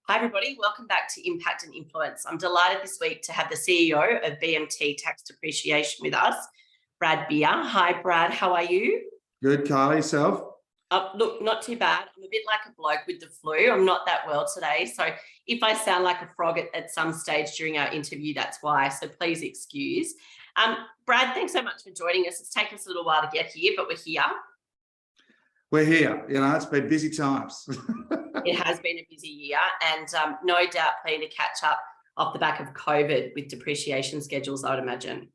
Hi, everybody. Welcome back to Impact and Influence. I'm delighted this week to have the CEO of BMT Tax Depreciation with us, Brad Beer. Hi, Brad. How are you? Good, Carly. Yourself? Look, not too bad. I'm a bit like a bloke with the flu. I'm not that well today. So if I sound like a frog at some stage during our interview, that's why. So please excuse. Brad, thanks so much for joining us. It's taken us a little while to get here, but we're here. We're here. It's been busy times. It has been a busy year and no doubt planning to catch up off the back of COVID with depreciation schedules, I would imagine.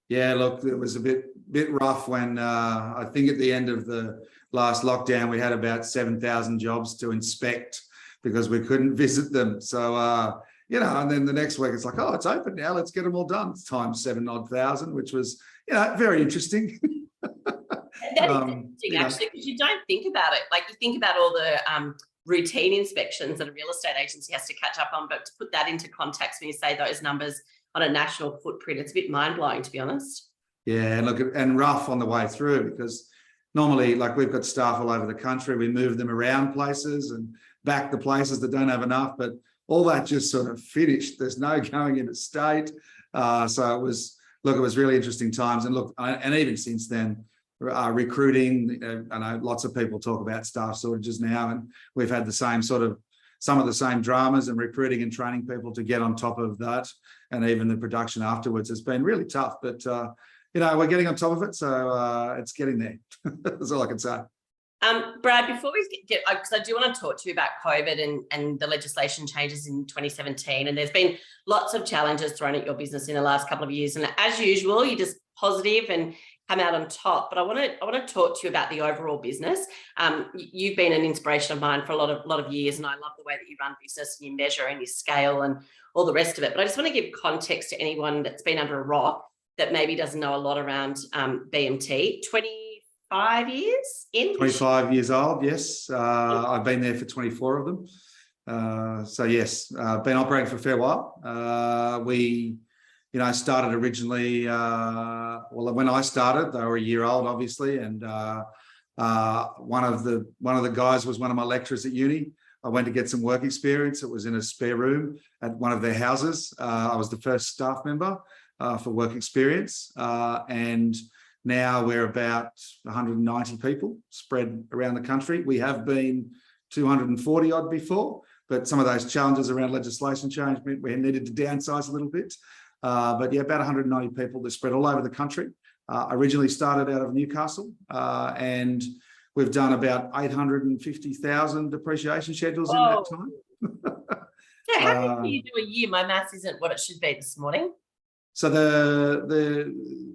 Yeah, look, it was a bit rough when I think at the end of the last lockdown, we had about 7,000 jobs to inspect because we couldn't visit them. So, and then the next week it's like, oh, it's open now. Let's get them all done. It's times 7,000, which was, very interesting. That is interesting, actually, because you don't think about it. Like, you think about all the routine inspections that a real estate agency has to catch up on, but to put that into context when you say those numbers on a national footprint, it's a bit mind-blowing, to be honest. Yeah, and look, and rough on the way through, because normally, like, we've got staff all over the country. We move them around places and back to places that don't have enough, but all that just sort of finished. There's no going into state. So it was really interesting times. And look, and even since then, recruiting, I know lots of people talk about staff shortages now, and we've had the same some of the same dramas and recruiting and training people to get on top of that, and even the production afterwards has been really tough. But we're getting on top of it, so it's getting there. That's all I can say. Brad, before we get, because I do want to talk to you about COVID and the legislation changes in 2017, and there's been lots of challenges thrown at your business in the last couple of years, and as usual, you're just positive and come out on top. But I want to talk to you about the overall business. You've been an inspiration of mine for a lot of years, and I love the way that you run business and you measure and you scale and all the rest of it. But I just want to give context to anyone that's been under a rock that maybe doesn't know a lot around BMT. 25 years in? 25 years old, yes. I've been there for 24 of them. So yes, been operating for a fair while. We started originally, when I started, they were a year old, obviously, and one of the guys was one of my lecturers at uni. I went to get some work experience. It was in a spare room at one of their houses. I was the first staff member for work experience, and now we're about 190 people spread around the country. We have been 240 odd before, but some of those challenges around legislation change meant we needed to downsize a little bit. But yeah, about 190 people that spread all over the country. Originally started out of Newcastle, and we've done about 850,000 depreciation schedules in that time. So how do you do a year? My maths isn't what it should be this morning. So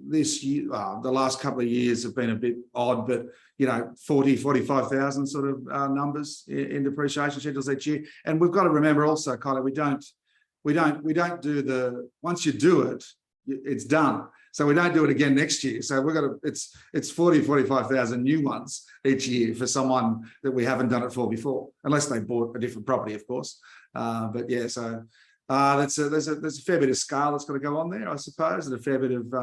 this year, the last couple of years have been a bit odd, but 45,000 sort of numbers in depreciation schedules each year. And we've got to remember also, Kylie, we don't do once you do it, it's done. So we don't do it again next year. So it's 45,000 new ones each year for someone that we haven't done it for before, unless they bought a different property, of course. But yeah, so there's a fair bit of scale that's got to go on there, I suppose, and a fair bit of,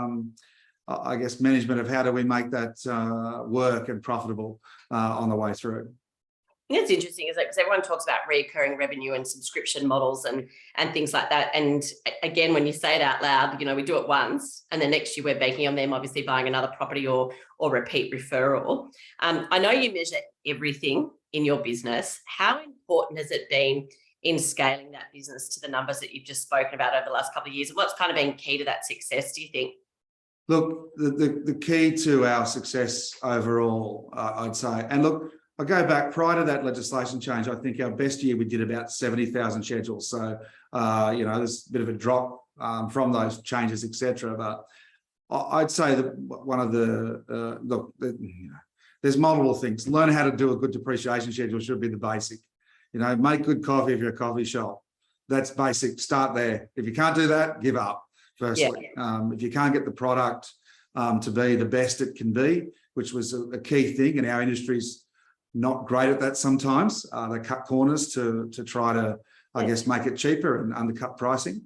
I guess, management of how do we make that work and profitable on the way through. It's interesting, isn't it? Because everyone talks about recurring revenue and subscription models and things like that. And again, when you say it out loud, we do it once, and then next year we're banking on them obviously buying another property or repeat referral. I know you measure everything in your business. How important has it been in scaling that business to the numbers that you've just spoken about over the last couple of years? And what's kind of been key to that success, do you think? Look, the key to our success overall, I'd say, and look, I go back prior to that legislation change. I think our best year we did about 70,000 schedules. So there's a bit of a drop from those changes, etc. But I'd say that one of there's multiple things. Learn how to do a good depreciation schedule should be the basic. Make good coffee if you're a coffee shop. That's basic. Start there. If you can't do that, give up. Firstly, if you can't get the product to be the best it can be, which was a key thing in our industry's not great at that sometimes. They cut corners to try to, I guess, make it cheaper and undercut pricing.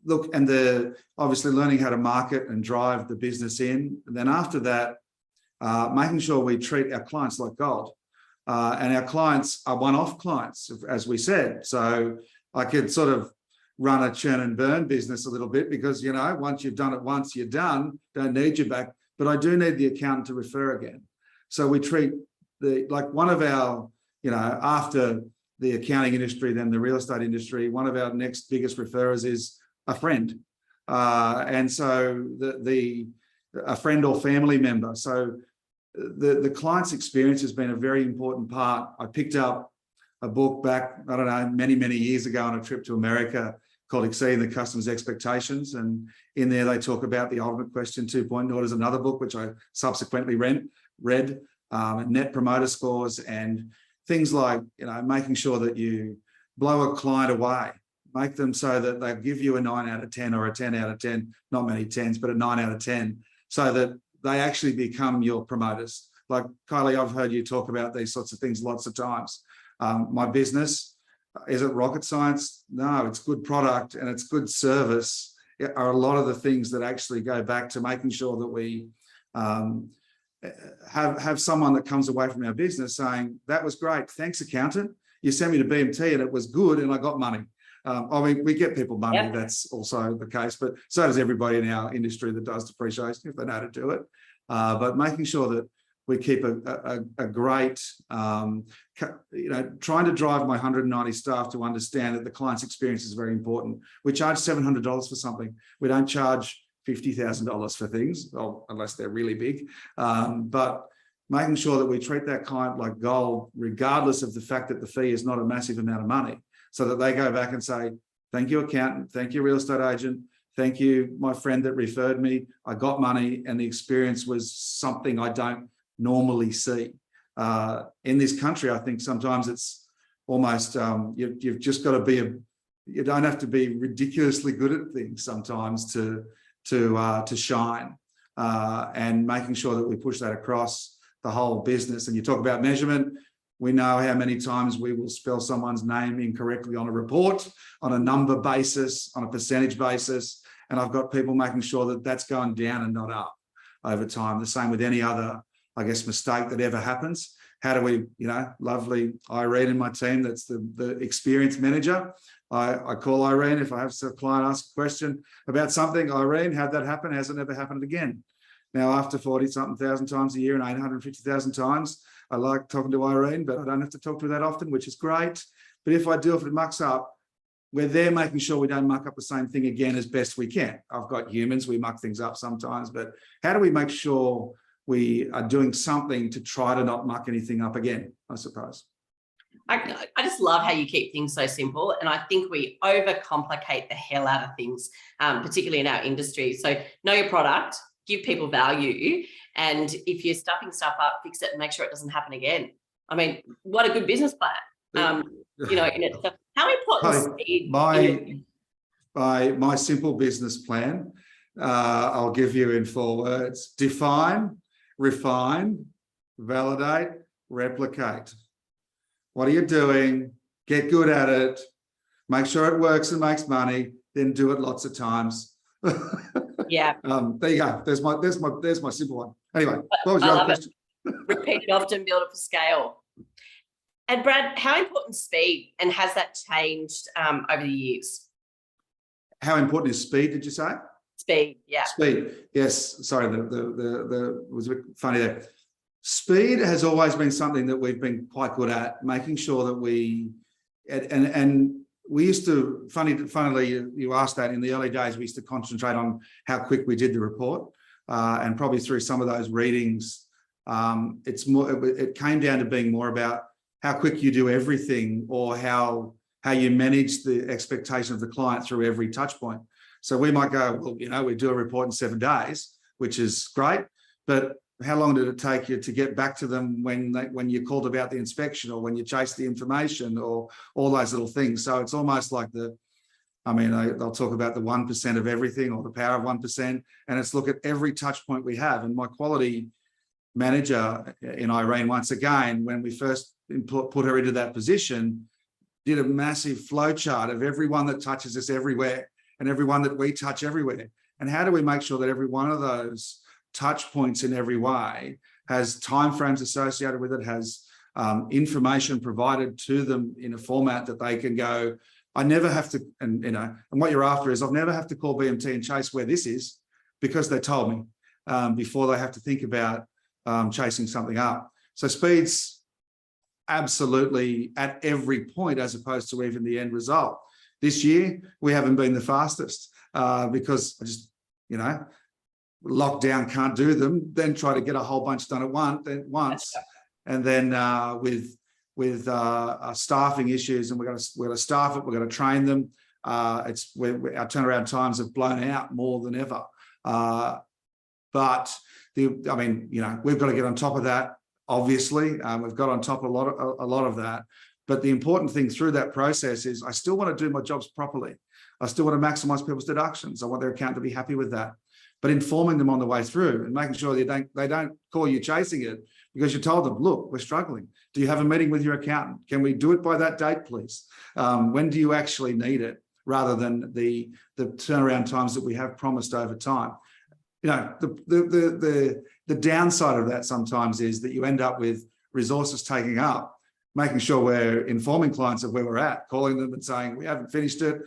Look, and obviously learning how to market and drive the business in. And then after that, making sure we treat our clients like gold. And our clients are one-off clients, as we said. So I could sort of run a churn and burn business a little bit because, once you've done it once, you're done, don't need you back. But I do need the accountant to refer again. So we treat one of our, after the accounting industry, then the real estate industry, one of our next biggest referrers is a friend. And so a friend or family member. So the client's experience has been a very important part. I picked up a book back, I don't know, many, many years ago on a trip to America called Exceeding the Customer's Expectations. And in there, they talk about the ultimate question 2.0. There's another book, which I subsequently read, net promoter scores and things like, making sure that you blow a client away, make them so that they give you a 9 out of 10 or a 10 out of 10, not many 10s, but a 9 out of 10, so that they actually become your promoters. Like Kylie, I've heard you talk about these sorts of things lots of times. My business, is it rocket science? No, it's good product and it's good service are a lot of the things that actually go back to making sure that we have someone that comes away from our business saying, that was great, thanks accountant, you sent me to BMT and it was good and I got money. We get people money, yep. That's also the case, but so does everybody in our industry that does depreciation if they know how to do it. But making sure that we keep a great, trying to drive my 190 staff to understand that the client's experience is very important. We charge $700 for something. We don't charge $50,000 for things, well, unless they're really big. But making sure that we treat that client like gold, regardless of the fact that the fee is not a massive amount of money, so that they go back and say, thank you, accountant, thank you, real estate agent, thank you, my friend that referred me, I got money and the experience was something I don't normally see. In this country, I think sometimes it's almost, you've just got to be you don't have to be ridiculously good at things sometimes to shine, and making sure that we push that across the whole business. And you talk about measurement, we know how many times we will spell someone's name incorrectly on a report, on a number basis, on a percentage basis. And I've got people making sure that that's going down and not up over time. The same with any other, I guess, mistake that ever happens. How do we, lovely Irene in my team, that's the experience manager. I call Irene if I have a client ask a question about something. Irene, how'd that happen? Has it never happened again? Now, after 40-something thousand times a year and 850,000 times, I like talking to Irene, but I don't have to talk to her that often, which is great. But if I do, if it mucks up, we're there making sure we don't muck up the same thing again as best we can. I've got humans, we muck things up sometimes, but how do we make sure we are doing something to try to not muck anything up again, I suppose. I just love how you keep things so simple. And I think we overcomplicate the hell out of things, particularly in our industry. So know your product, give people value. And if you're stuffing stuff up, fix it and make sure it doesn't happen again. I mean, what a good business plan. In itself. How important is speed? My simple business plan, I'll give you in 4 words: define, refine, validate, replicate. What are you doing? Get good at it. Make sure it works and makes money. Then do it lots of times. Yeah. There you go. There's my simple one. Anyway, what was your other question? Repeat it often, build it for scale. And Brad, how important is speed, and has that changed over the years? How important is speed? Did you say? Speed, yeah. Speed, yes. Sorry, the was a bit funny there. Speed has always been something that we've been quite good at, making sure that we and we used to, funnily, you asked that in the early days, we used to concentrate on how quick we did the report, and probably through some of those readings, it came down to being more about how quick you do everything, or how you manage the expectation of the client through every touch point. So we might go, well, we do a report in 7 days, which is great, but how long did it take you to get back to them when you called about the inspection, or when you chased the information, or all those little things? So it's almost like they'll talk about the 1% of everything, or the power of 1%, and it's look at every touch point we have. And my quality manager in Irene, once again, when we first put her into that position, did a massive flow chart of everyone that touches us everywhere and everyone that we touch everywhere. And how do we make sure that every one of those touch points in every way has timeframes associated with it, has information provided to them in a format that they can go, I never have to, and what you're after is I've never have to call BMT and chase where this is because they told me before they have to think about chasing something up. So speed's absolutely at every point as opposed to even the end result. This year, we haven't been the fastest because I just, lockdown can't do them, then try to get a whole bunch done at once. And then with staffing issues, and we're going to staff it, we're going to train them. Our turnaround times have blown out more than ever. But we've got to get on top of that. Obviously, we've got on top of a lot of that. But the important thing through that process is I still want to do my jobs properly. I still want to maximise people's deductions. I want their accountant to be happy with that. But informing them on the way through and making sure they don't call you chasing it because you told them, look, we're struggling. Do you have a meeting with your accountant? Can we do it by that date, please? When do you actually need it? Rather than the turnaround times that we have promised over time. The downside of that sometimes is that you end up with resources taking up, making sure we're informing clients of where we're at, calling them and saying, we haven't finished it.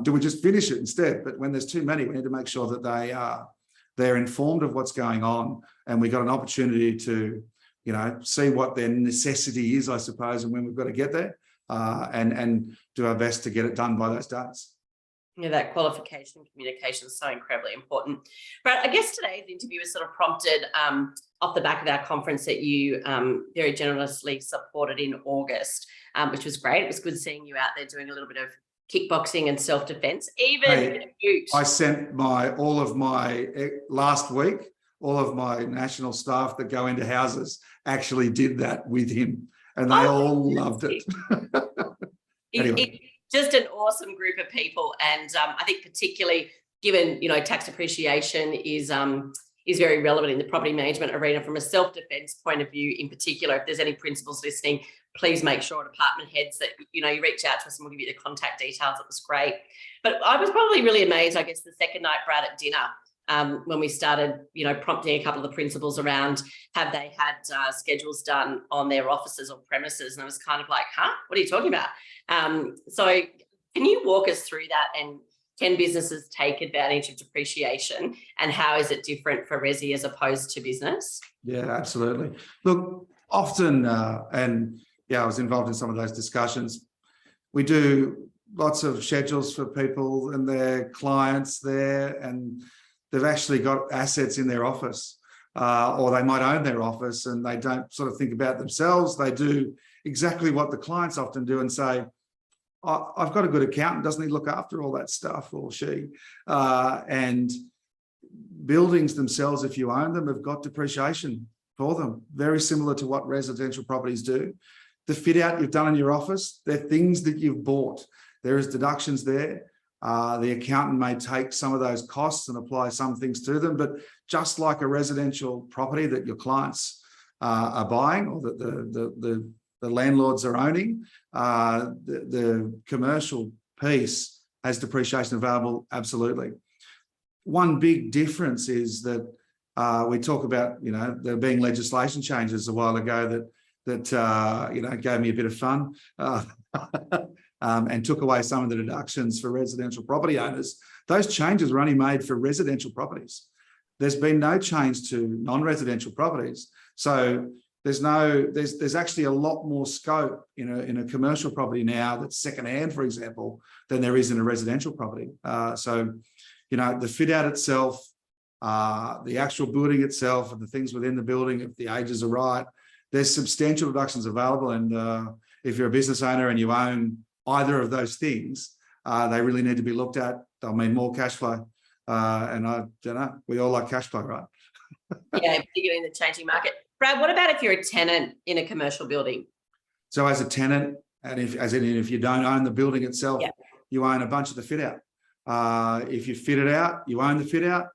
Do we just finish it instead? But when there's too many, we need to make sure that they're informed of what's going on, and we got an opportunity to, see what their necessity is, I suppose, and when we've got to get there, and do our best to get it done by those dates. Yeah, that qualification and communication is so incredibly important. Brad, I guess today's interview was sort of prompted off the back of our conference that you very generously supported in August, which was great. It was good seeing you out there doing a little bit of kickboxing and self-defense, I sent all of my national staff that go into houses actually did that with him, and they all loved it. Anyway. Just an awesome group of people, and I think particularly given tax depreciation is very relevant in the property management arena from a self-defense point of view. In particular, if there's any principals listening, please make sure department heads that you reach out to us and we'll give you the contact details. It was great. But I was probably really amazed, I guess, the second night, Brad, at dinner when we started prompting a couple of the principals around have they had schedules done on their offices or premises, and I was kind of like, what are you talking about? So can you walk us through that, and can businesses take advantage of depreciation, and how is it different for resi as opposed to business? Yeah, absolutely. Look, often, I was involved in some of those discussions. We do lots of schedules for people and their clients there, and they've actually got assets in their office, or they might own their office and they don't sort of think about themselves. They do exactly what the clients often do and say, I've got a good accountant, doesn't he look after all that stuff, or she? And buildings themselves, if you own them, have got depreciation for them, very similar to what residential properties do. The fit out you've done in your office, they're things that you've bought. There is deductions there. The accountant may take some of those costs and apply some things to them, but just like a residential property that your clients are buying, or that the landlords are owning, the commercial piece has depreciation available, absolutely. One big difference is that we talk about, there being legislation changes a while ago that gave me a bit of fun. And took away some of the deductions for residential property owners. Those changes were only made for residential properties. There's been no change to non-residential properties. So there's actually a lot more scope in a commercial property now that's secondhand, for example, than there is in a residential property. So the fit out itself, the actual building itself, and the things within the building, if the ages are right, there's substantial deductions available. And if you're a business owner and you own either of those things, they really need to be looked at. They'll mean more cash flow. And I don't know, we all like cash flow, right? Yeah, particularly in the changing market. Brad, what about if you're a tenant in a commercial building? So as a tenant, and if you don't own the building itself, you own a bunch of the fit out. If you fit it out, you own the fit out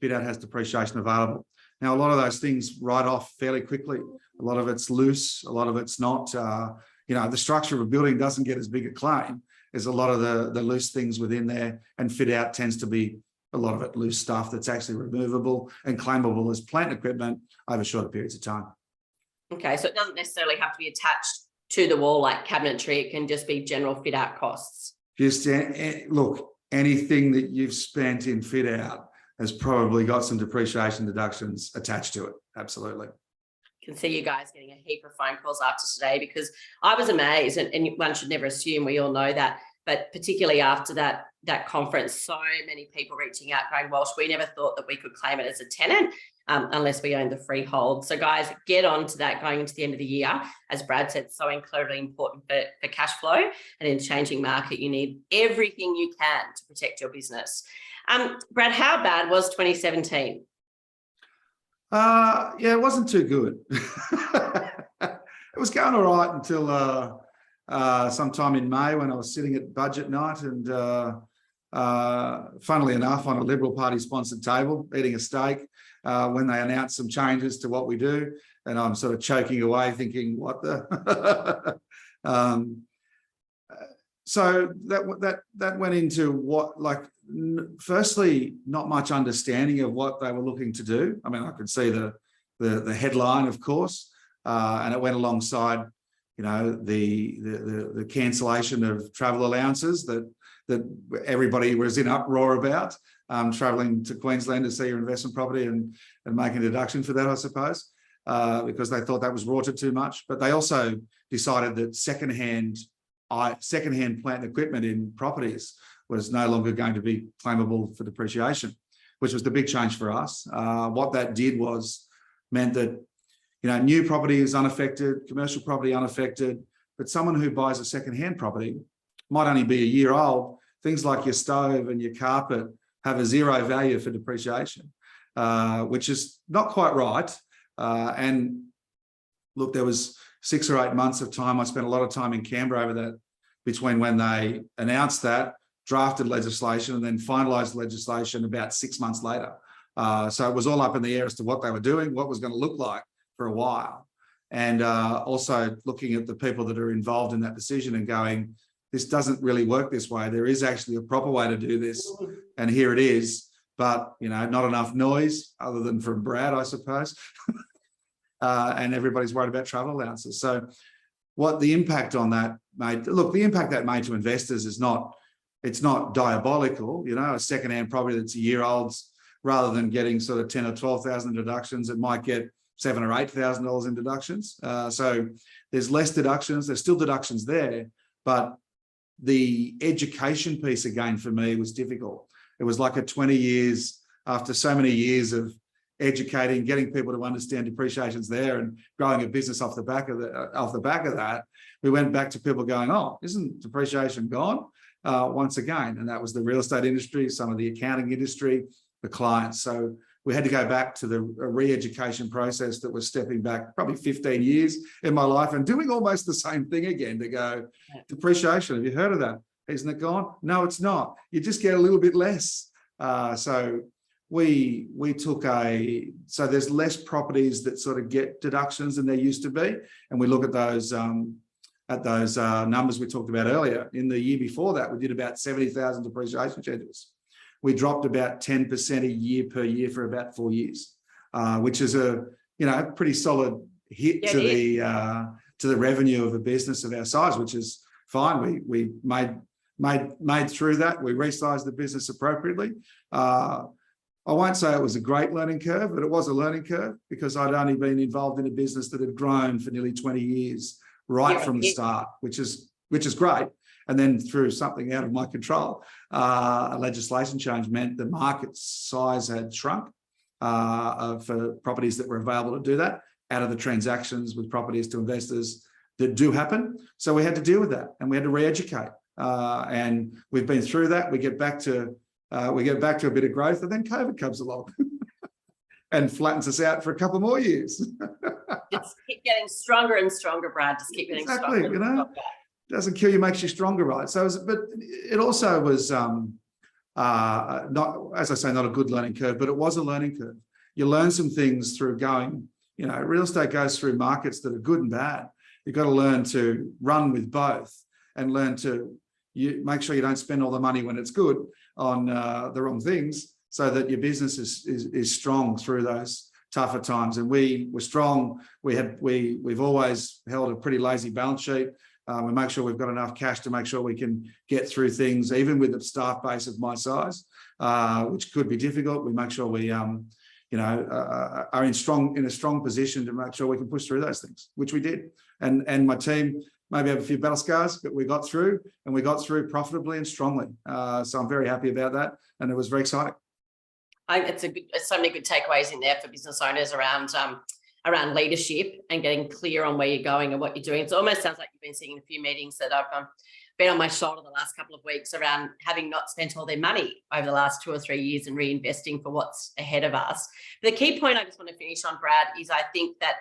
has depreciation available. Now, a lot of those things write off fairly quickly. A lot of it's loose, a lot of it's not. The structure of a building doesn't get as big a claim as a lot of the loose things within there, and fit out tends to be a lot of it loose stuff that's actually removable and claimable as plant equipment over shorter periods of time. Okay, so it doesn't necessarily have to be attached to the wall like cabinetry. It can just be general fit out costs. Just look, anything that you've spent in fit out has probably got some depreciation deductions attached to it. Absolutely. Can see you guys getting a heap of phone calls after today, because I was amazed, and one should never assume, we all know that, but particularly after that conference, so many people reaching out going, Walsh, we never thought that we could claim it as a tenant unless we own the freehold. So guys, get on to that going into the end of the year. As Brad said, so incredibly important for cash flow, and in a changing market, you need everything you can to protect your business. Brad, how bad was 2017? Yeah, it wasn't too good. It was going all right until sometime in May, when I was sitting at budget night and funnily enough on a Liberal Party sponsored table eating a steak when they announced some changes to what we do, and I'm sort of choking away thinking, what the so that went into what, like, firstly, not much understanding of what they were looking to do. I mean, I could see the headline, of course, and it went alongside, you know, the cancellation of travel allowances that everybody was in uproar about, travelling to Queensland to see your investment property and making a deduction for that, I suppose, because they thought that was rorted too much. But they also decided that secondhand plant and equipment in properties was no longer going to be claimable for depreciation, which was the big change for us. What that did meant that, you know, new property is unaffected, commercial property unaffected, but someone who buys a second-hand property might only be a year old. Things like your stove and your carpet have a zero value for depreciation, which is not quite right. And look, there was 6 or 8 months of time. I spent a lot of time in Canberra over that, between when they announced that, drafted legislation, and then finalised legislation about 6 months later. So it was all up in the air as to what they were doing, what was going to look like for a while. And also looking at the people that are involved in that decision and going, this doesn't really work this way. There is actually a proper way to do this, and here it is. But, you know, not enough noise, other than from Brad, I suppose. And everybody's worried about travel allowances. So what the impact on that made, look, the impact that made to investors is it's not diabolical. You know, a second-hand property that's a year old, rather than getting sort of 10 or 12,000 deductions, it might get $7,000 or $8,000 in deductions. So there's less deductions. There's still deductions there, but the education piece again for me was difficult. It was like a 20 years, after so many years of educating, getting people to understand depreciation's there and growing a business off the back of that, we went back to people going, oh, isn't depreciation gone? Once again, and that was the real estate industry, some of the accounting industry, the clients. So we had to go back to the re-education process that was stepping back probably 15 years in my life and doing almost the same thing again, to go, depreciation, have you heard of that? Isn't it gone? No, it's not. You just get a little bit less. So we took so there's less properties that sort of get deductions than there used to be. And we look at those numbers we talked about earlier. In the year before that, we did about 70,000 depreciation schedules. We dropped about 10% a year per year for about 4 years, which is a, you know, pretty solid hit to the revenue of a business of our size, which is fine. We made through that. We resized the business appropriately. I won't say it was a great learning curve, but it was a learning curve, because I'd only been involved in a business that had grown for nearly 20 years right from the start, which is great. And then through something out of my control, a legislation change meant the market size had shrunk for properties that were available to do that, out of the transactions with properties to investors that do happen. So we had to deal with that, and we had to re-educate. And we've been through that. We get back to a bit of growth, and then COVID comes along and flattens us out for a couple more years. Just keep getting stronger and stronger, Brad. Just keep getting stronger. You know, doesn't kill you, makes you stronger, right? So, but it also was not, as I say, not a good learning curve, but it was a learning curve. You learn some things through going, you know, real estate goes through markets that are good and bad. You've got to learn to run with both, and learn to make sure you don't spend all the money when it's good on the wrong things, so that your business is strong through those tougher times, and we were strong. We've always held a pretty lazy balance sheet. We make sure we've got enough cash to make sure we can get through things, even with a staff base of my size, which could be difficult. We make sure we, are in a strong position to make sure we can push through those things, which we did. And my team maybe have a few battle scars, but we got through, and we got through profitably and strongly. So I'm very happy about that, and it was very exciting. It's so many good takeaways in there for business owners around leadership and getting clear on where you're going and what you're doing. It almost sounds like you've been seeing in a few meetings that I've been on my shoulder the last couple of weeks around having not spent all their money over the last 2 or 3 years and reinvesting for what's ahead of us. The key point I just want to finish on, Brad, is I think that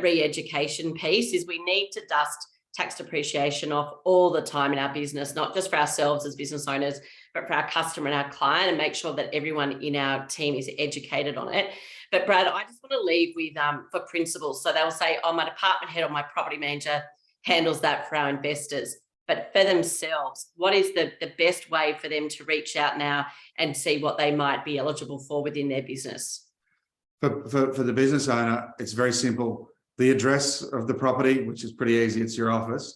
re-education piece is we need to dust tax depreciation off all the time in our business, not just for ourselves as business owners, but for our customer and our client, and make sure that everyone in our team is educated on it. But Brad, I just want to leave with for principles. So they'll say, oh, my department head or my property manager handles that for our investors. But for themselves, what is the best way for them to reach out now and see what they might be eligible for within their business? For the business owner, it's very simple. The address of the property, which is pretty easy, it's your office,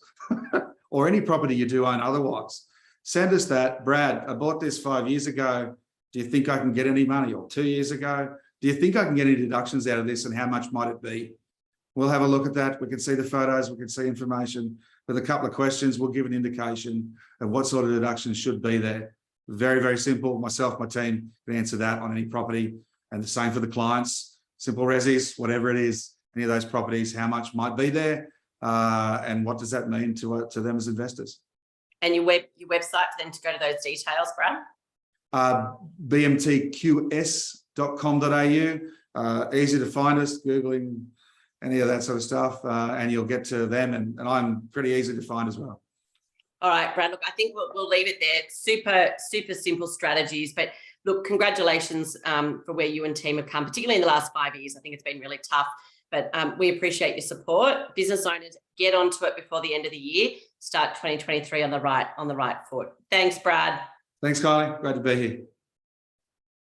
or any property you do own otherwise. Send us that. Brad, I bought this 5 years ago. Do you think I can get any money? Or 2 years ago? Do you think I can get any deductions out of this, and how much might it be? We'll have a look at that. We can see the photos, we can see information. With a couple of questions, we'll give an indication of what sort of deductions should be there. Very, very simple. Myself, my team can answer that on any property, and the same for the clients. Simple resis, whatever it is, any of those properties, how much might be there, and what does that mean to them as investors? And your website for them to go to those details, Brad? bmtqs.com.au. Easy to find us, Googling any of that sort of stuff, and you'll get to them, and I'm pretty easy to find as well. All right, Brad, look, I think we'll leave it there. Super simple strategies, but look, congratulations for where you and team have come, particularly in the last 5 years. I think it's been really tough, but we appreciate your support. Business owners, get onto it before the end of the year. Start 2023 on the right foot. Thanks, Brad. Thanks, Kylie. Great to be here.